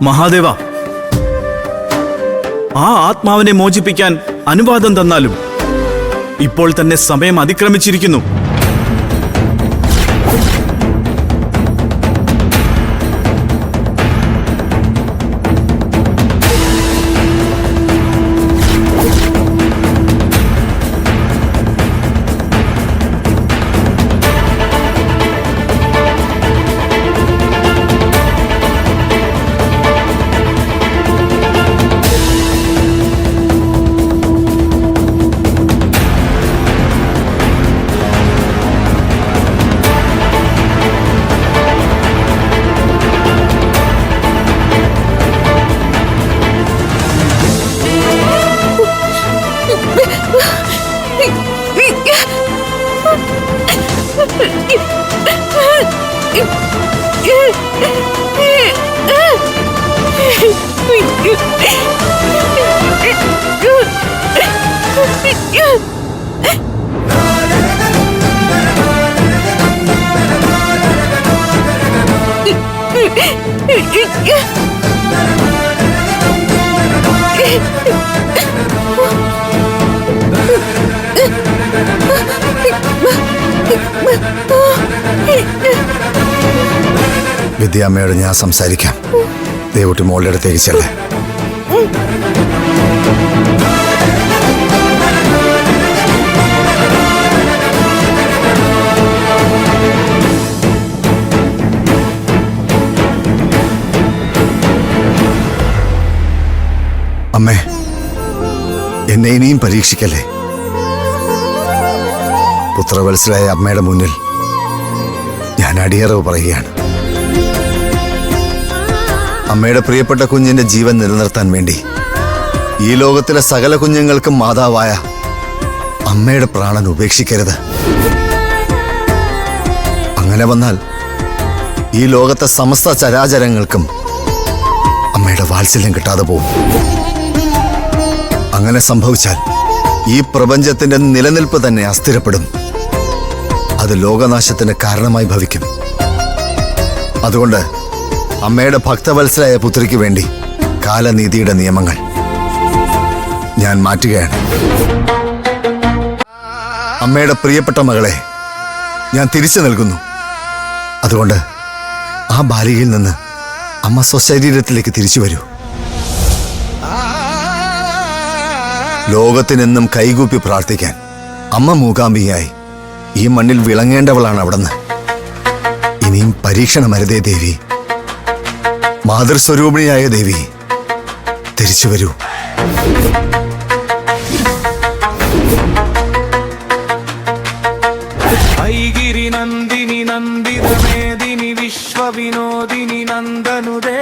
മഹാദേവ, ആ ആത്മാവിനെ മോചിപ്പിക്കാൻ അനുവാദം തന്നാലും ഇപ്പോൾ തന്നെ സമയം അതിക്രമിച്ചിരിക്കുന്നു. വിദ്യാമ്മയോട് ഞാൻ സംസാരിക്കാം. ദേവുട്ടി മോളുടെ അടുത്തേക്ക് ചെല്ലേ. അമ്മേ, എന്നെ ഇനിയും പരീക്ഷിക്കല്ലേ. പുത്രവത്സരായ അമ്മയുടെ മുന്നിൽ ഞാൻ അടിയറവ് പറയുകയാണ്. അമ്മയുടെ പ്രിയപ്പെട്ട കുഞ്ഞിന്റെ ജീവൻ നിലനിർത്താൻ വേണ്ടി ഈ ലോകത്തിലെ സകല കുഞ്ഞുങ്ങൾക്കും മാതാവായ അമ്മയുടെ പ്രാണൻ ഉപേക്ഷിക്കരുത്. അങ്ങനെ വന്നാൽ ഈ ലോകത്തെ സമസ്ത ചരാചരങ്ങൾക്കും അമ്മയുടെ വാത്സല്യം കിട്ടാതെ പോകും. അങ്ങനെ സംഭവിച്ചാൽ ഈ പ്രപഞ്ചത്തിന്റെ നിലനിൽപ്പ് തന്നെ അസ്ഥിരപ്പെടും. അത് ലോകനാശത്തിന് കാരണമായി ഭവിക്കും. അതുകൊണ്ട് അമ്മയുടെ ഭക്തവത്സരായ പുത്രിക്ക് വേണ്ടി കാലനീതിയുടെ നിയമങ്ങൾ ഞാൻ മാറ്റുകയാണ്. അമ്മയുടെ പ്രിയപ്പെട്ട മകളെ ഞാൻ തിരിച്ചു നൽകുന്നു. അതുകൊണ്ട് ആ ബാലികയിൽ നിന്ന് അമ്മ സ്വശരീരത്തിലേക്ക് തിരിച്ചു വരൂ. ലോകത്തിനെന്നും കൈകൂപ്പി പ്രാർത്ഥിക്കാൻ അമ്മ മൂകാംബികയായി ഈ മണ്ണിൽ വിളങ്ങേണ്ടവളാണ് അവിടുന്ന്. ഇനിയും പരീക്ഷണമരുതേ ദേവി. മാതൃസ്വരൂപിണിയായ ദേവി, തിരിച്ചു വരൂ. ഐഗിരി നന്ദിനി നന്ദിതമേദിനി വിശ്വവിനോദിനി നന്ദനുദേ